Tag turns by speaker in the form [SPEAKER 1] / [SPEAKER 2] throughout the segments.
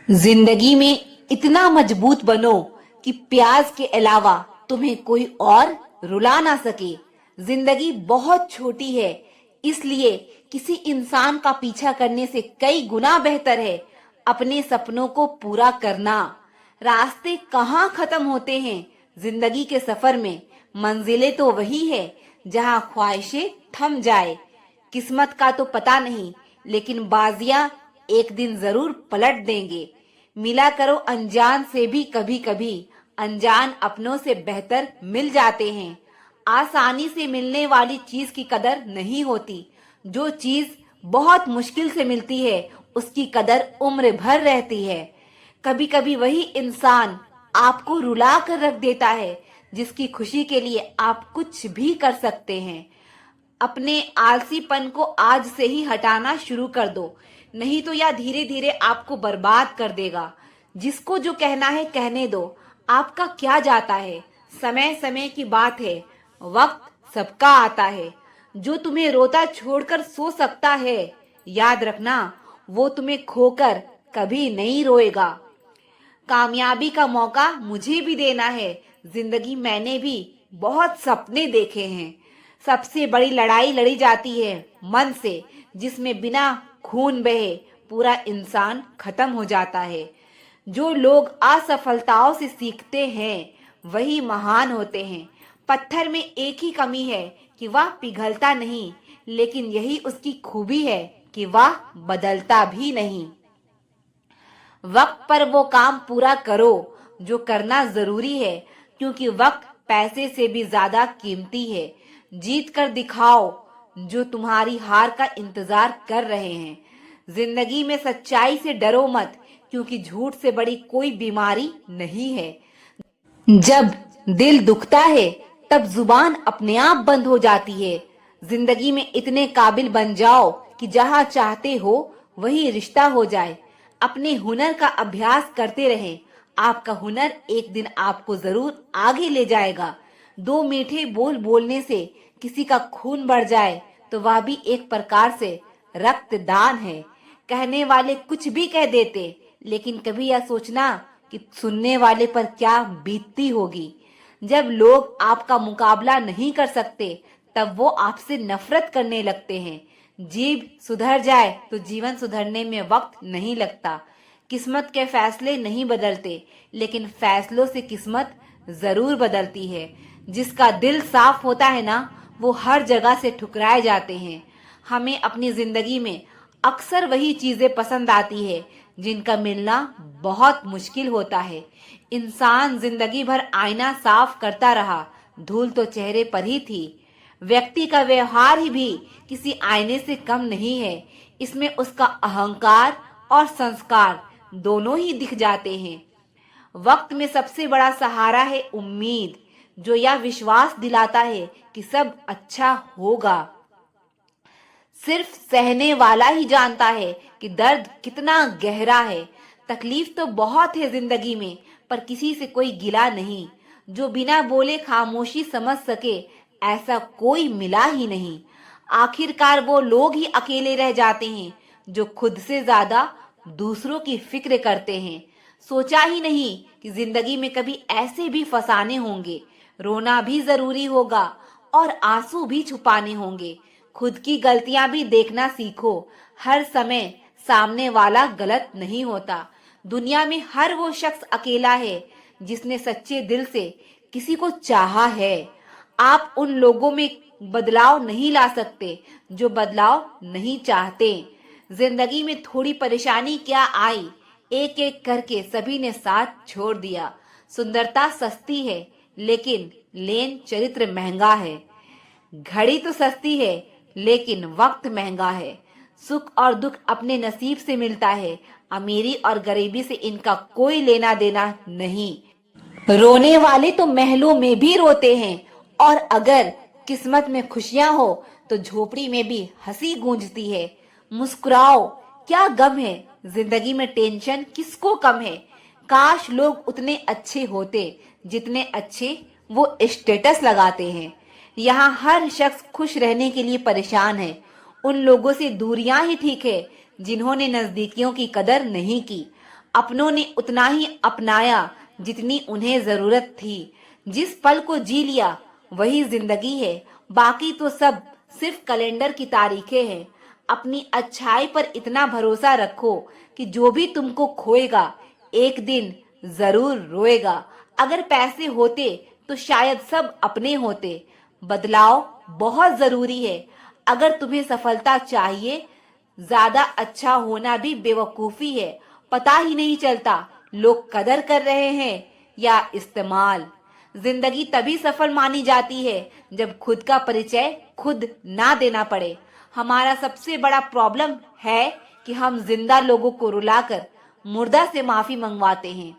[SPEAKER 1] जिंदगी में इतना मजबूत बनो कि प्याज के अलावा तुम्हें कोई और रुला ना सके। जिंदगी बहुत छोटी है, इसलिए किसी इंसान का पीछा करने से कई गुना बेहतर है अपने सपनों को पूरा करना। रास्ते कहाँ खत्म होते हैं जिंदगी के सफर में, मंजिलें तो वही है जहाँ ख्वाहिशें थम जाए। किस्मत का तो पता नहीं, लेकिन बाजियां एक दिन जरूर पलट देंगे। मिला करो अनजान से भी, कभी कभी अनजान अपनों से बेहतर मिल जाते हैं। आसानी से मिलने वाली चीज की कदर नहीं होती, जो चीज बहुत मुश्किल से मिलती है उसकी कदर उम्र भर रहती है। कभी कभी वही इंसान आपको रुला कर रख देता है जिसकी खुशी के लिए आप कुछ भी कर सकते हैं। अपने आलसीपन को आज से ही हटाना शुरू कर दो, नहीं तो यह धीरे धीरे आपको बर्बाद कर देगा। जिसको जो कहना है कहने दो, आपका क्या जाता है। समय समय की बात है, वक्त सबका आता है। जो तुम्हें रोता छोड़कर सो सकता है, याद रखना वो तुम्हें खोकर कभी नहीं रोएगा। कामयाबी का मौका मुझे भी देना है। जिंदगी मैंने भी बहुत सपने देखे हैं। सबसे बड़ी लड़ाई लड़ी जाती है मन से, जिसमें बिना खून बहे पूरा इंसान खत्म हो जाता है। जो लोग असफलताओं से सीखते हैं वही महान होते हैं। पत्थर में एक ही कमी है कि वह पिघलता नहीं, लेकिन यही उसकी खूबी है कि वह बदलता भी नहीं। वक्त पर वो काम पूरा करो जो करना जरूरी है, क्योंकि वक्त पैसे से भी ज्यादा कीमती है। जीत कर दिखाओ जो तुम्हारी हार का इंतजार कर रहे हैं। जिंदगी में सच्चाई से डरो मत, क्योंकि झूठ से बड़ी कोई बीमारी नहीं है। जब दिल दुखता है तब जुबान अपने आप बंद हो जाती है। जिंदगी में इतने काबिल बन जाओ कि जहाँ चाहते हो वही रिश्ता हो जाए। अपने हुनर का अभ्यास करते रहें। आपका हुनर एक दिन आपको जरूर आगे ले जाएगा। दो मीठे बोल बोलने से किसी का खून बढ़ जाए तो वह भी एक प्रकार से रक्तदान है। कहने वाले कुछ भी कह देते, लेकिन कभी यह सोचना कि सुनने वाले पर क्या बीतती होगी। जब लोग आपका मुकाबला नहीं कर सकते तब वो आपसे नफरत करने लगते हैं। जीभ सुधर जाए तो जीवन सुधरने में वक्त नहीं लगता। किस्मत के फैसले नहीं बदलते, लेकिन फैसलों से किस्मत जरूर बदलती है। जिसका दिल साफ होता है ना, वो हर जगह से ठुकराए जाते हैं। हमें अपनी जिंदगी में अक्सर वही चीजें पसंद आती है जिनका मिलना बहुत मुश्किल होता है। इंसान जिंदगी भर आईना साफ करता रहा, धूल तो चेहरे पर ही थी। व्यक्ति का व्यवहार ही भी किसी आईने से कम नहीं है। इसमें उसका अहंकार और संस्कार दोनों ही दिख जाते हैं। वक्त में सबसे बड़ा सहारा है उम्मीद, जो यह विश्वास दिलाता है कि सब अच्छा होगा। सिर्फ सहने वाला ही जानता है कि दर्द कितना गहरा है। तकलीफ तो बहुत है जिंदगी में, पर किसी से कोई गिला नहीं। जो बिना बोले खामोशी समझ सके, ऐसा कोई मिला ही नहीं। आखिरकार वो लोग ही अकेले रह जाते हैं जो खुद से ज्यादा दूसरों की फिक्र करते हैं। सोचा ही नहीं कि जिंदगी में कभी ऐसे भी फसाने होंगे। रोना भी जरूरी होगा और आंसू भी छुपाने होंगे। खुद की गलतियां भी देखना सीखो। हर समय सामने वाला गलत नहीं होता। दुनिया में हर वो शख्स अकेला है जिसने सच्चे दिल से किसी को चाहा है। आप उन लोगों में बदलाव नहीं ला सकते जो बदलाव नहीं चाहते। जिंदगी में थोड़ी परेशानी क्या आई, एक एक करके सभी ने साथ छोड़ दिया। सुंदरता सस्ती है, लेकिन लेन चरित्र महंगा है। घड़ी तो सस्ती है, लेकिन वक्त महंगा है। सुख और दुख अपने नसीब से मिलता है। अमीरी और गरीबी से इनका कोई लेना देना नहीं। रोने वाले तो महलों में भी रोते हैं, और अगर किस्मत में खुशियां हो तो झोपड़ी में भी हंसी गूंजती है। मुस्कुराओ, क्या गम है। जिंदगी में टेंशन किसको कम है। काश लोग उतने अच्छे होते जितने अच्छे वो स्टेटस लगाते हैं। यहाँ हर शख्स खुश रहने के लिए परेशान है। उन लोगों से दूरियां ही ठीक है जिन्होंने नजदीकियों की कदर नहीं की। अपनों ने उतना ही अपनाया जितनी उन्हें जरूरत थी। जिस पल को जी लिया वही जिंदगी है, बाकी तो सब सिर्फ कैलेंडर की तारीखें हैं। अपनी अच्छाई पर इतना भरोसा रखो कि जो भी तुमको खोएगा एक दिन जरूर रोएगा। अगर पैसे होते तो शायद सब अपने होते। बदलाव बहुत जरूरी है। अगर तुम्हें सफलता चाहिए, ज्यादा अच्छा होना भी बेवकूफी है। पता ही नहीं चलता लोग कदर कर रहे हैं या इस्तेमाल। जिंदगी तभी सफल मानी जाती है जब खुद का परिचय खुद ना देना पड़े। हमारा सबसे बड़ा प्रॉब्लम है कि हम जिंदा लोगों को रुलाकर मुर्दा से माफी मंगवाते हैं।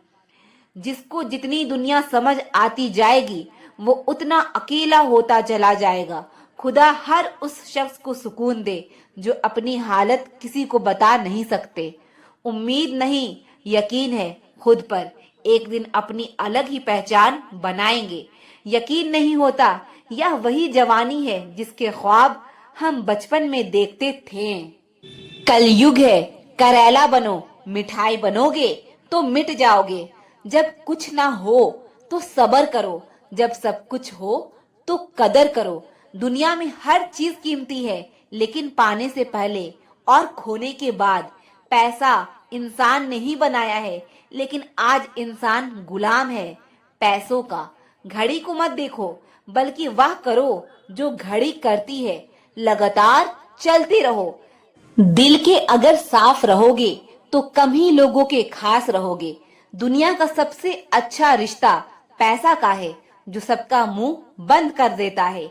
[SPEAKER 1] जिसको जितनी दुनिया समझ आती जाएगी वो उतना अकेला होता चला जाएगा। खुदा हर उस शख्स को सुकून दे जो अपनी हालत किसी को बता नहीं सकते। उम्मीद नहीं, यकीन है खुद पर। एक दिन अपनी अलग ही पहचान बनाएंगे। यकीन नहीं होता, यह वही जवानी है जिसके ख्वाब हम बचपन में देखते थे। कलयुग है, करेला बनो, मिठाई बनोगे तो मिट जाओगे। जब कुछ ना हो तो सबर करो, जब सब कुछ हो तो कदर करो। दुनिया में हर चीज कीमती है, लेकिन पाने से पहले और खोने के बाद। पैसा इंसान ने ही बनाया है, लेकिन आज इंसान गुलाम है पैसों का। घड़ी को मत देखो, बल्कि वह करो जो घड़ी करती है। लगातार चलते रहो। दिल के अगर साफ रहोगे तो कम ही लोगों के खास रहोगे। दुनिया का सबसे अच्छा रिश्ता पैसा का है, जो सबका मुंह बंद कर देता है।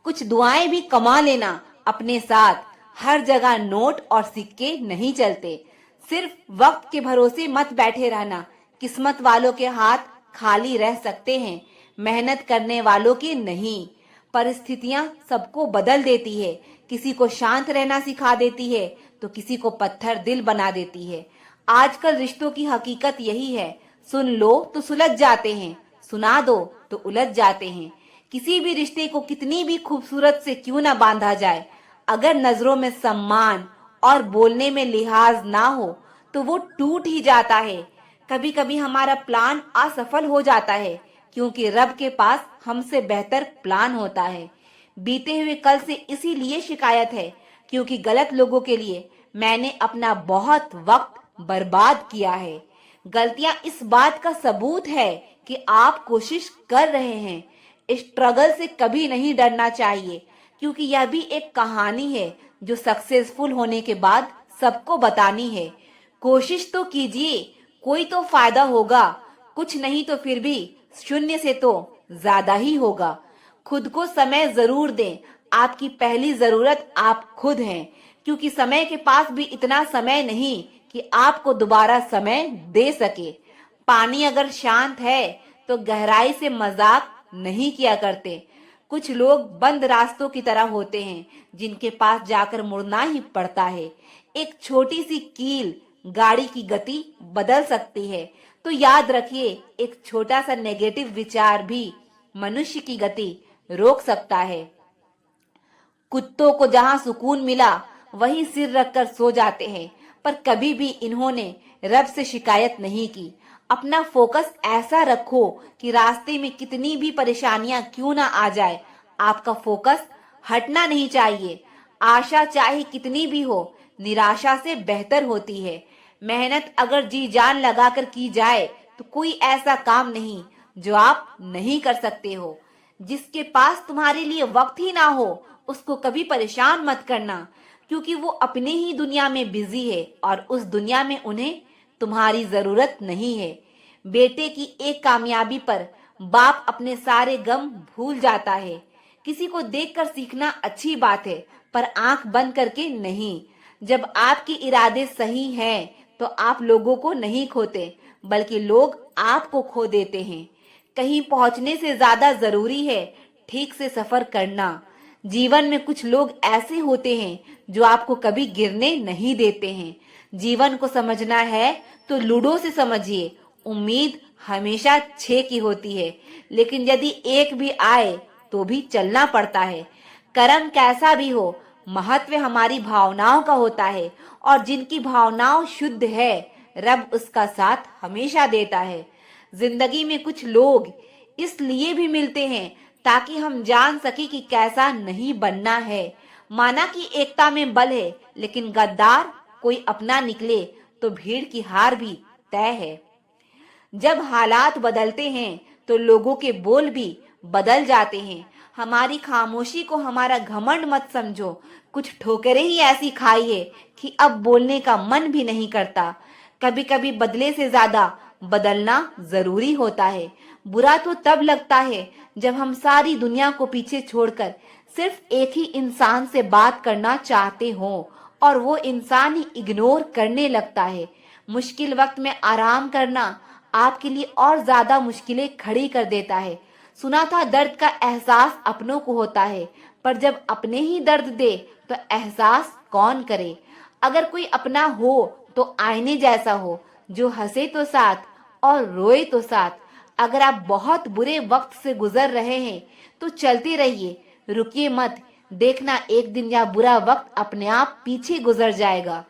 [SPEAKER 1] कुछ दुआएं भी कमा लेना अपने साथ। हर जगह नोट और सिक्के नहीं चलते। सिर्फ वक्त के भरोसे मत बैठे रहना। किस्मत वालों के हाथ खाली रह सकते हैं, मेहनत करने वालों के नहीं। परिस्थितियां सबको बदल देती है। किसी को शांत रहना सिखा देती है तो किसी को पत्थर दिल बना देती है। आजकल रिश्तों की हकीकत यही है। सुन लो तो सुलझ जाते हैं, सुना दो तो उलझ जाते हैं। किसी भी रिश्ते को कितनी भी खूबसूरत से क्यों ना बांधा जाए, अगर नजरों में सम्मान और बोलने में लिहाज ना हो तो वो टूट ही जाता है। कभी कभी हमारा प्लान असफल हो जाता है, क्योंकि रब के पास हमसे बेहतर प्लान होता है। बीते हुए कल से इसीलिए शिकायत है, क्योंकि गलत लोगों के लिए मैंने अपना बहुत वक्त बर्बाद किया है। गलतियां इस बात का सबूत है कि आप कोशिश कर रहे हैं। स्ट्रगल से कभी नहीं डरना चाहिए, क्योंकि यह भी एक कहानी है जो सक्सेसफुल होने के बाद सबको बतानी है। कोशिश तो कीजिए, कोई तो फायदा होगा। कुछ नहीं तो फिर भी शून्य से तो ज्यादा ही होगा। खुद को समय जरूर दें। आपकी पहली जरूरत आप खुद हैं, क्योंकि समय के पास भी इतना समय नहीं कि आपको दोबारा समय दे सके। पानी अगर शांत है तो गहराई से मजाक नहीं किया करते। कुछ लोग बंद रास्तों की तरह होते हैं, जिनके पास जाकर मुड़ना ही पड़ता है। एक छोटी सी कील गाड़ी की गति बदल सकती है। तो याद रखिए, एक छोटा सा नेगेटिव विचार भी मनुष्य की गति रोक सकता है। कुत्तों को जहां सुकून मिला वहीं सिर रखकर सो जाते हैं, पर कभी भी इन्होंने रब से शिकायत नहीं की। अपना फोकस ऐसा रखो कि रास्ते में कितनी भी परेशानियां क्यों ना आ जाए, आपका फोकस हटना नहीं चाहिए। आशा चाहे कितनी भी हो, निराशा से बेहतर होती है। मेहनत अगर जी जान लगाकर की जाए तो कोई ऐसा काम नहीं जो आप नहीं कर सकते हो। जिसके पास तुम्हारे लिए वक्त ही ना हो, उसको कभी परेशान मत करना, क्योंकि वो अपने ही दुनिया में बिजी है और उस दुनिया में उन्हें तुम्हारी जरूरत नहीं है। बेटे की एक कामयाबी पर बाप अपने सारे गम भूल जाता है। किसी को देखकर सीखना अच्छी बात है, पर आंख बंद करके नहीं। जब आपके इरादे सही हैं तो आप लोगों को नहीं खोते, बल्कि लोग आपको खो देते हैं। कहीं पहुंचने से ज्यादा जरूरी है ठीक से सफर करना। जीवन में कुछ लोग ऐसे होते हैं जो आपको कभी गिरने नहीं देते हैं। जीवन को समझना है तो लूडो से समझिए। उम्मीद हमेशा 6 की होती है, लेकिन यदि एक भी आए तो भी चलना पड़ता है। कर्म कैसा भी हो, महत्व हमारी भावनाओं का होता है, और जिनकी भावनाओं शुद्ध है रब उसका साथ हमेशा देता है। जिंदगी में कुछ लोग इसलिए भी मिलते हैं ताकि हम जान सके कि कैसा नहीं बनना है। माना कि एकता में बल है, लेकिन गद्दार कोई अपना निकले तो भीड़ की हार भी तय है। जब हालात बदलते हैं तो लोगों के बोल भी बदल जाते हैं। हमारी खामोशी को हमारा घमंड मत समझो। कुछ ठोकरें ही ऐसी खाई है कि अब बोलने का मन भी नहीं करता। कभी कभी बदले से ज्यादा बदलना जरूरी होता है। बुरा तो तब लगता है जब हम सारी दुनिया को पीछे छोड़कर सिर्फ एक ही इंसान से बात करना चाहते हों और वो इंसान ही इग्नोर करने लगता है। मुश्किल वक्त में आराम करना आपके लिए और ज्यादा मुश्किलें खड़ी कर देता है। सुना था दर्द का एहसास अपनों को होता है, पर जब अपने ही दर्द दे तो एहसास कौन करे। अगर कोई अपना हो तो आईने जैसा हो, जो हंसे तो साथ और रोए तो साथ। अगर आप बहुत बुरे वक्त से गुजर रहे हैं तो चलते रहिए, रुकिए मत। देखना एक दिन यह बुरा वक्त अपने आप पीछे गुजर जाएगा।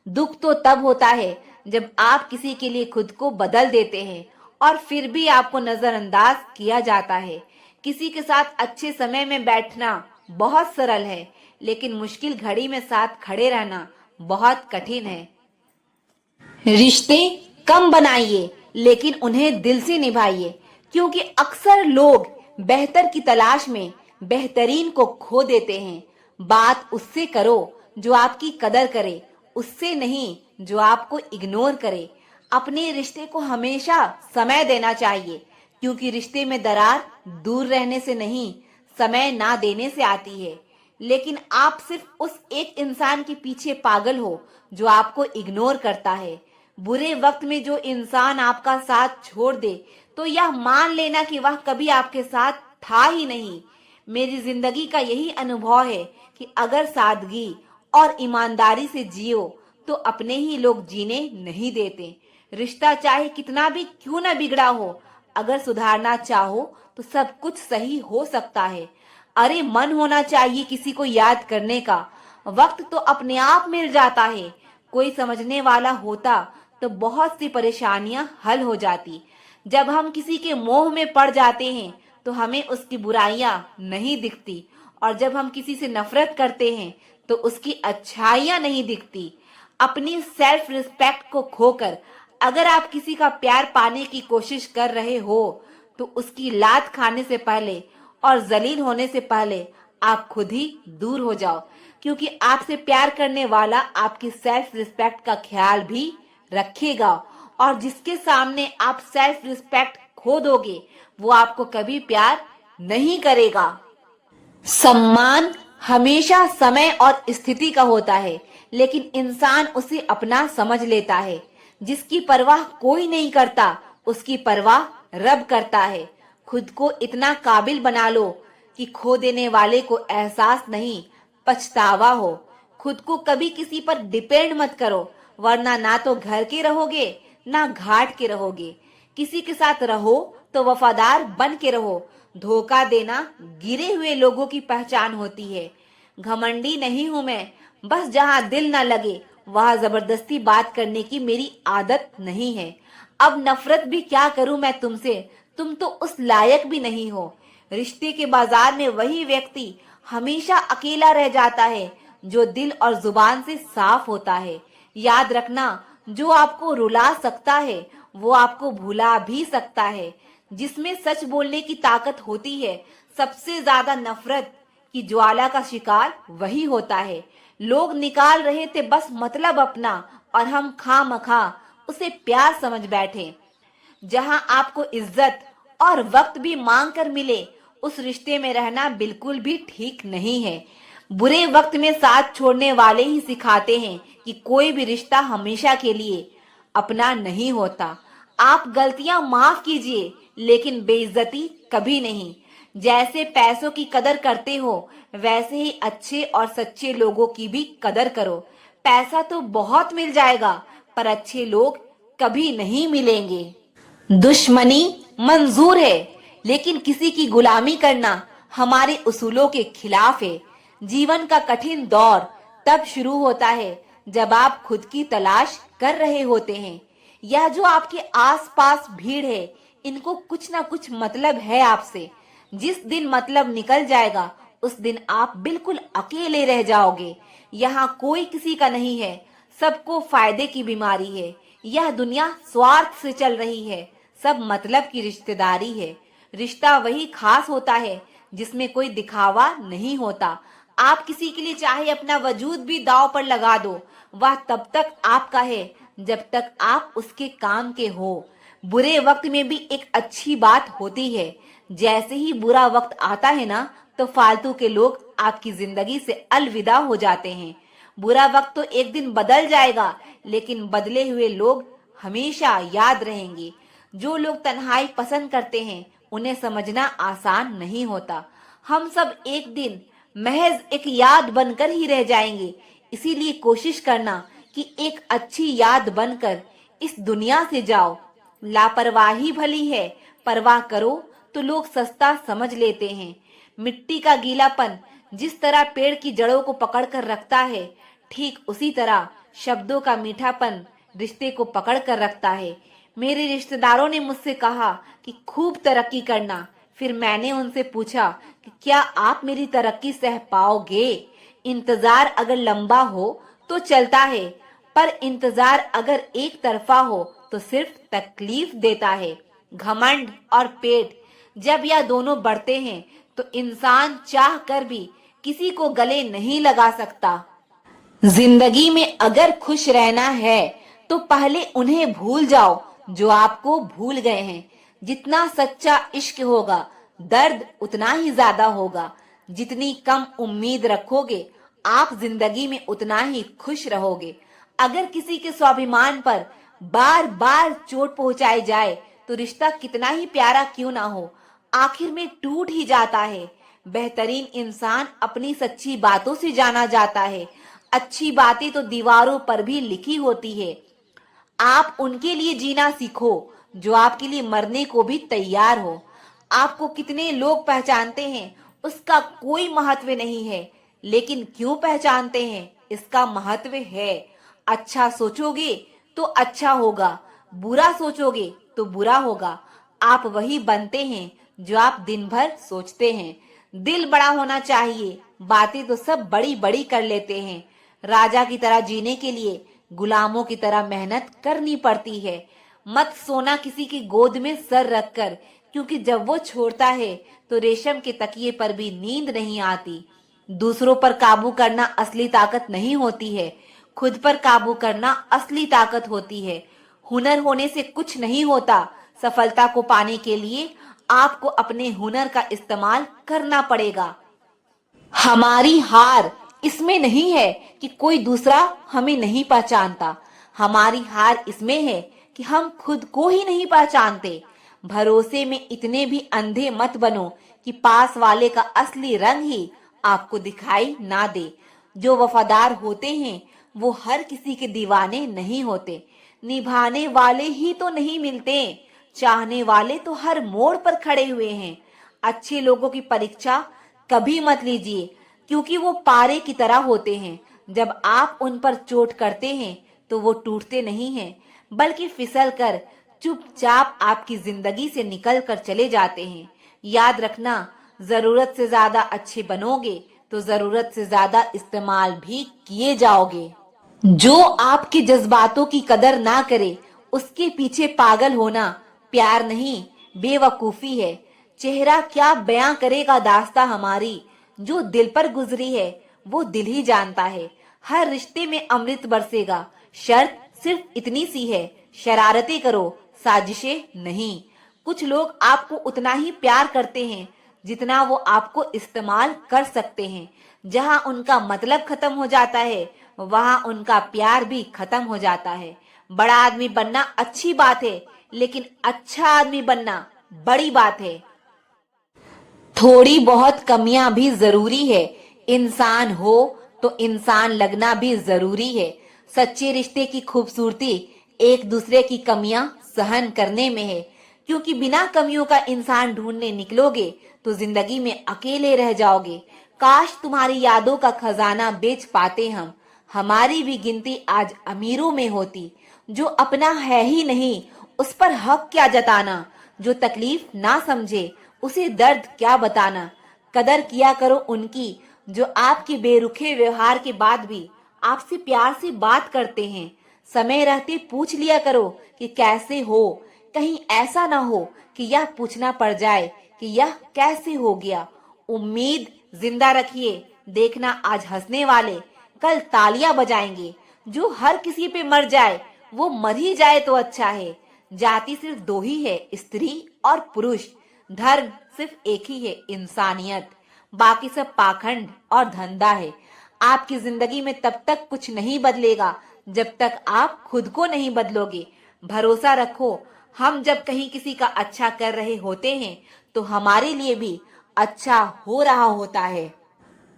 [SPEAKER 1] दुख तो तब होता है जब आप किसी के लिए खुद को बदल देते हैं और फिर भी आपको नजरअंदाज किया जाता है। किसी के साथ अच्छे समय में बैठना बहुत सरल है, लेकिन मुश्किल घड़ी में साथ खड़े रहना बहुत कठिन है। रिश्ते कम बनाइए, लेकिन उन्हें दिल से निभाइए, क्योंकि अक्सर लोग बेहतर की तलाश में बेहतरीन को खो देते हैं। बात उससे करो जो आपकी कदर करे, उससे नहीं जो आपको इग्नोर करे। अपने रिश्ते को हमेशा समय देना चाहिए, क्योंकि रिश्ते में दरार दूर रहने से नहीं, समय ना देने से आती है। लेकिन आप सिर्फ उस एक इंसान के पीछे पागल हो जो आपको इग्नोर करता है। बुरे वक्त में जो इंसान आपका साथ छोड़ दे तो यह मान लेना कि वह कभी आपके साथ था ही नहीं। मेरी जिंदगी का यही अनुभव है कि अगर सादगी और ईमानदारी से जियो तो अपने ही लोग जीने नहीं देते। रिश्ता चाहे कितना भी क्यों न बिगड़ा हो, अगर सुधारना चाहो तो सब कुछ सही हो सकता है। अरे मन होना चाहिए किसी को याद करने का, वक्त तो अपने आप मिल जाता है। कोई समझने वाला होता तो बहुत सी परेशानियां हल हो जाती। जब हम किसी के मोह में पड़ जाते हैं तो हमें उसकी बुराइयां नहीं दिखती, और जब हम किसी से नफरत करते हैं तो उसकी अच्छाइयां नहीं दिखती। अपनी सेल्फ रिस्पेक्ट को खोकर अगर आप किसी का प्यार पाने की कोशिश कर रहे हो तो उसकी लात खाने से पहले और जलील होने से पहले आप खुद ही दूर हो जाओ, क्योंकि आपसे प्यार करने वाला आपकी सेल्फ रिस्पेक्ट का ख्याल भी रखेगा, और जिसके सामने आप सेल्फ रिस्पेक्ट खो दोगे वो आपको कभी प्यार नहीं करेगा। सम्मान हमेशा समय और स्थिति का होता है, लेकिन इंसान उसे अपना समझ लेता है। जिसकी परवाह कोई नहीं करता उसकी परवाह रब करता है। खुद को इतना काबिल बना लो कि खो देने वाले को एहसास नहीं, पछतावा हो। खुद को कभी किसी पर डिपेंड मत करो, वरना ना तो घर के रहोगे ना घाट के रहोगे। किसी के साथ रहो तो वफादार बन के रहो। धोखा देना गिरे हुए लोगों की पहचान होती है। घमंडी नहीं हूं मैं, बस जहां दिल ना लगे वहां जबरदस्ती बात करने की मेरी आदत नहीं है। अब नफरत भी क्या करूं मैं तुमसे, तुम तो उस लायक भी नहीं हो। रिश्ते के बाजार में वही व्यक्ति हमेशा अकेला रह जाता है जो दिल और जुबान से साफ होता है। याद रखना, जो आपको रुला सकता है वो आपको भुला भी सकता है। जिसमें सच बोलने की ताकत होती है, सबसे ज्यादा नफरत की ज्वाला का शिकार वही होता है। लोग निकाल रहे थे बस मतलब अपना, और हम खामखा उसे प्यार समझ बैठे। जहां आपको इज्जत और वक्त भी मांग कर मिले, उस रिश्ते में रहना बिल्कुल भी ठीक नहीं है। बुरे वक्त में साथ छोड़ने वाले ही सिखाते हैं कि कोई भी रिश्ता हमेशा के लिए अपना नहीं होता। आप गलतियां माफ कीजिए, लेकिन बेइज्जती कभी नहीं। जैसे पैसों की कदर करते हो, वैसे ही अच्छे और सच्चे लोगों की भी कदर करो। पैसा तो बहुत मिल जाएगा, पर अच्छे लोग कभी नहीं मिलेंगे। दुश्मनी मंजूर है, लेकिन किसी की गुलामी करना हमारे उसूलों के खिलाफ है। जीवन का कठिन दौर तब शुरू होता है जब आप खुद की तलाश कर रहे होते हैं। यह जो आपके आसपास भीड़ है, इनको कुछ ना कुछ मतलब है आपसे। जिस दिन मतलब निकल जाएगा, उस दिन आप बिल्कुल अकेले रह जाओगे। यहाँ कोई किसी का नहीं है, सबको फायदे की बीमारी है। यह दुनिया स्वार्थ से चल रही है, सब मतलब की रिश्तेदारी है। रिश्ता वही खास होता है जिसमें कोई दिखावा नहीं होता। आप किसी के लिए चाहे अपना वजूद भी दांव पर लगा दो, वह तब तक आपका है जब तक आप उसके काम के हो। बुरे वक्त में भी एक अच्छी बात होती है। जैसे ही बुरा वक्त आता है ना, तो फालतू के लोग आपकी जिंदगी से अलविदा हो जाते हैं। बुरा वक्त तो एक दिन बदल जाएगा, लेकिन बदले हुए लोग हमेशा याद रहेंगे। जो लोग तन्हाई पसंद करते हैं, उन्हें समझना आसान नहीं होता। हम सब एक दिन महज एक याद बनकर ही रह जाएंगे। इसीलिए कोशिश करना कि एक अच्छी याद बनकर इस दुनिया से जाओ। लापरवाही भली है, परवाह करो तो लोग सस्ता समझ लेते हैं। मिट्टी का गीलापन जिस तरह पेड़ की जड़ों को पकड़ कर रखता है, ठीक उसी तरह शब्दों का मीठापन रिश्ते को पकड़ कर रखता है। मेरे रिश्तेदारों ने मुझसे कहा कि खूब तरक्की करना। फिर मैंने उनसे पूछा कि क्या आप मेरी तरक्की सह पाओगे? इंतजार अगर लंबा हो तो चलता है, पर इंतजार अगर एक तरफा हो तो सिर्फ तकलीफ देता है। घमंड और पेट जब यह दोनों बढ़ते हैं, तो इंसान चाह कर भी किसी को गले नहीं लगा सकता। जिंदगी में अगर खुश रहना है, तो पहले उन्हें भूल जाओ जो आपको भूल गए हैं। जितना सच्चा इश्क होगा, दर्द उतना ही ज्यादा होगा। जितनी कम उम्मीद रखोगे, आप जिंदगी में उतना ही खुश रहोगे। अगर किसी के स्वाभिमान पर बार बार चोट पहुंचाई जाए, तो रिश्ता कितना ही प्यारा क्यों ना हो, आखिर में टूट ही जाता है। बेहतरीन इंसान अपनी सच्ची बातों से जाना जाता है। अच्छी बातें तो दीवारों पर भी लिखी होती है। आप उनके लिए जीना सीखो जो आपके लिए मरने को भी तैयार हो। आपको कितने लोग पहचानते हैं, उसका कोई महत्व नहीं है, लेकिन क्यों पहचानते हैं, इसका महत्व है। अच्छा सोचोगे तो अच्छा होगा, बुरा सोचोगे तो बुरा होगा। आप वही बनते हैं जो आप दिन भर सोचते हैं। दिल बड़ा होना चाहिए, बातें तो सब बड़ी बड़ी कर लेते हैं। राजा की तरह जीने के लिए गुलामों की तरह मेहनत करनी पड़ती है। मत सोना किसी की गोद में सर रखकर, क्योंकि जब वो छोड़ता है तो रेशम के तकिए पर भी नींद नहीं आती। दूसरों पर काबू करना असली ताकत नहीं होती है, खुद पर काबू करना असली ताकत होती है। हुनर होने से कुछ नहीं होता, सफलता को पाने के लिए आपको अपने हुनर का इस्तेमाल करना पड़ेगा। हमारी हार इसमें नहीं है कि कोई दूसरा हमें नहीं पहचानता, हमारी हार इसमें है कि हम खुद को ही नहीं पहचानते। भरोसे में इतने भी अंधे मत बनो कि पास वाले का असली रंग ही आपको दिखाई ना दे। जो वफादार होते हैं, वो हर किसी के दीवाने नहीं होते। निभाने वाले ही तो नहीं मिलते, चाहने वाले तो हर मोड़ पर खड़े हुए हैं। अच्छे लोगों की परीक्षा कभी मत लीजिए, क्योंकि वो पारे की तरह होते हैं। जब आप उन पर चोट करते हैं, तो वो टूटते नहीं हैं, बल्कि फिसल कर चुपचाप आपकी जिंदगी से निकल कर चले जाते हैं। याद रखना, जरूरत से ज्यादा अच्छे बनोगे तो जरूरत से ज्यादा इस्तेमाल भी किए जाओगे। जो आपके जज्बातों की कदर ना करे, उसके पीछे पागल होना प्यार नहीं, बेवकूफी है। चेहरा क्या बयां करेगा दास्तां हमारी, जो दिल पर गुजरी है वो दिल ही जानता है। हर रिश्ते में अमृत बरसेगा, शर्त सिर्फ इतनी सी है, शरारतें करो, साजिशें नहीं। कुछ लोग आपको उतना ही प्यार करते हैं जितना वो आपको इस्तेमाल कर सकते हैं। जहां उनका मतलब खत्म हो जाता है, वहां उनका प्यार भी खत्म हो जाता है। बड़ा आदमी बनना अच्छी बात है, लेकिन अच्छा आदमी बनना बड़ी बात है। थोड़ी बहुत कमियां भी जरूरी है। इंसान हो तो इंसान लगना भी जरूरी है। सच्चे रिश्ते की खूबसूरती एक दूसरे की कमियां सहन करने में है, क्योंकि बिना कमियों का इंसान ढूंढने निकलोगे तो जिंदगी में अकेले रह जाओगे। काश तुम्हारी यादों का खजाना बेच पाते हम। हमारी भी गिनती आज अमीरों में होती। जो अपना है ही नहीं उस पर हक क्या जताना, जो तकलीफ ना समझे उसे दर्द क्या बताना। कदर किया करो उनकी जो आपके बेरुखे व्यवहार के बाद भी आपसे प्यार से बात करते हैं। समय रहते पूछ लिया करो कि कैसे हो, कहीं ऐसा ना हो कि यह पूछना पड़ जाए कि यह कैसे हो गया। उम्मीद जिंदा रखिए, देखना आज हंसने वाले कल तालियां बजाएंगे। जो हर किसी पे मर जाए वो मर ही जाए तो अच्छा है। जाति सिर्फ दो ही है, स्त्री और पुरुष। धर्म सिर्फ एक ही है, इंसानियत। बाकी सब पाखंड और धंधा है। आपकी जिंदगी में तब तक कुछ नहीं बदलेगा जब तक आप खुद को नहीं बदलोगे। भरोसा रखो, हम जब कहीं किसी का अच्छा कर रहे होते हैं तो हमारे लिए भी अच्छा हो रहा होता है।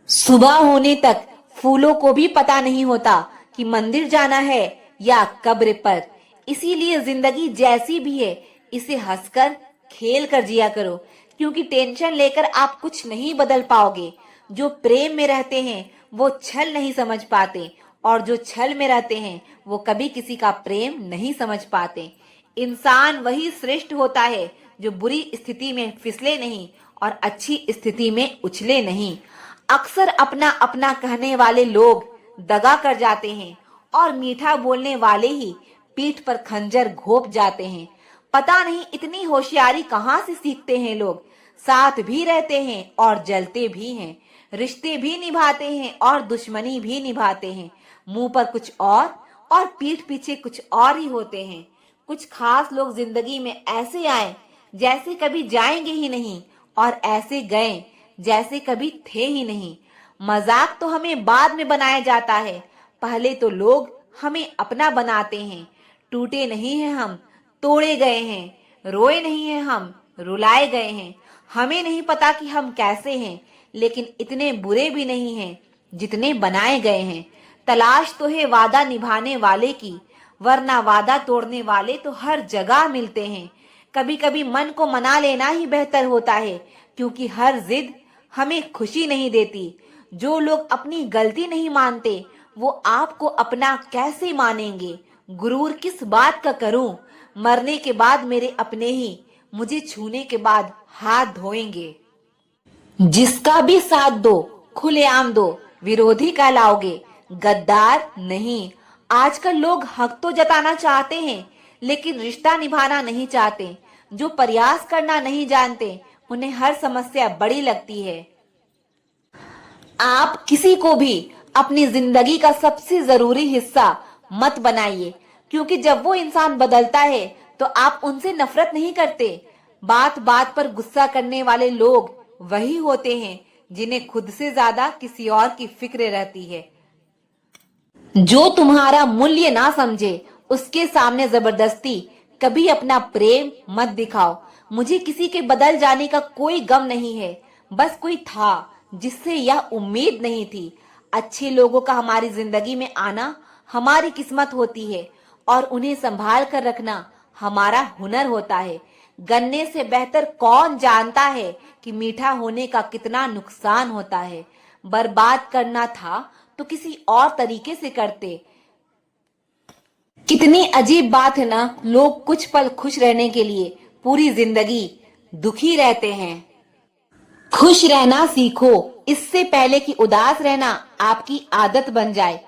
[SPEAKER 1] सुबह होने तक फूलों को भी पता नहीं होता कि मंदिर जाना है या कब्र पर। इसीलिए जिंदगी जैसी भी है इसे हंसकर खेल कर जिया करो, क्योंकि टेंशन लेकर आप कुछ नहीं बदल पाओगे। जो प्रेम में रहते हैं वो छल नहीं समझ पाते, और जो छल में रहते हैं वो कभी किसी का प्रेम नहीं समझ पाते। इंसान वही श्रेष्ठ होता है जो बुरी स्थिति में फिसले नहीं और अच्छी स्थिति में उछले नहीं। अक्सर अपना अपना कहने वाले लोग दगा कर जाते हैं और मीठा बोलने वाले ही पीठ पर खंजर घोंप जाते हैं। पता नहीं इतनी होशियारी कहाँ से सीखते हैं लोग। साथ भी रहते हैं और जलते भी हैं, रिश्ते भी निभाते हैं और दुश्मनी भी निभाते हैं। मुंह पर कुछ और पीठ पीछे कुछ और ही होते हैं। कुछ खास लोग जिंदगी में ऐसे आए जैसे कभी जाएंगे ही नहीं, और ऐसे गए जैसे कभी थे ही नहीं। मजाक तो हमें बाद में बनाया जाता है, पहले तो लोग हमें अपना बनाते हैं। टूटे नहीं हैं हम, तोड़े गए हैं। रोए नहीं हैं हम, रुलाए गए हैं। हमें नहीं पता कि हम कैसे हैं, लेकिन इतने बुरे भी नहीं हैं जितने बनाए गए हैं। तलाश तो है वादा निभाने वाले की, वरना वादा तोड़ने वाले तो हर जगह मिलते हैं। कभी कभी मन को मना लेना ही बेहतर होता है, क्योंकि हर जिद हमें खुशी नहीं देती। जो लोग अपनी गलती नहीं मानते वो आपको अपना कैसे मानेंगे। गुरूर किस बात का करूं, मरने के बाद मेरे अपने ही मुझे छूने के बाद हाथ धोएंगे। जिसका भी साथ दो खुलेआम दो, विरोधी कहलाओगे, गद्दार नहीं। आजकल लोग हक तो जताना चाहते हैं लेकिन रिश्ता निभाना नहीं चाहते। जो प्रयास करना नहीं जानते उन्हें हर समस्या बड़ी लगती है। आप किसी को भी अपनी जिंदगी का सबसे जरूरी हिस्सा मत बनाइए, क्योंकि जब वो इंसान बदलता है तो आप उनसे नफरत नहीं करते। बात बात पर गुस्सा करने वाले लोग वही होते हैं जिन्हें खुद से ज्यादा किसी और की फिक्र रहती है। जो तुम्हारा मूल्य ना समझे उसके सामने जबरदस्ती कभी अपना प्रेम मत दिखाओ। मुझे किसी के बदल जाने का कोई गम नहीं है, बस कोई था जिससे यह उम्मीद नहीं थी। अच्छे लोगों का हमारी जिंदगी में आना हमारी किस्मत होती है, और उन्हें संभाल कर रखना हमारा हुनर होता है। गन्ने से बेहतर कौन जानता है कि मीठा होने का कितना नुकसान होता है। बर्बाद करना था तो किसी और तरीके से करते। कितनी अजीब बात है ना, लोग कुछ पल खुश रहने के लिए पूरी जिंदगी दुखी रहते हैं। खुश रहना सीखो, इससे पहले कि उदास रहना आपकी आदत बन जाए।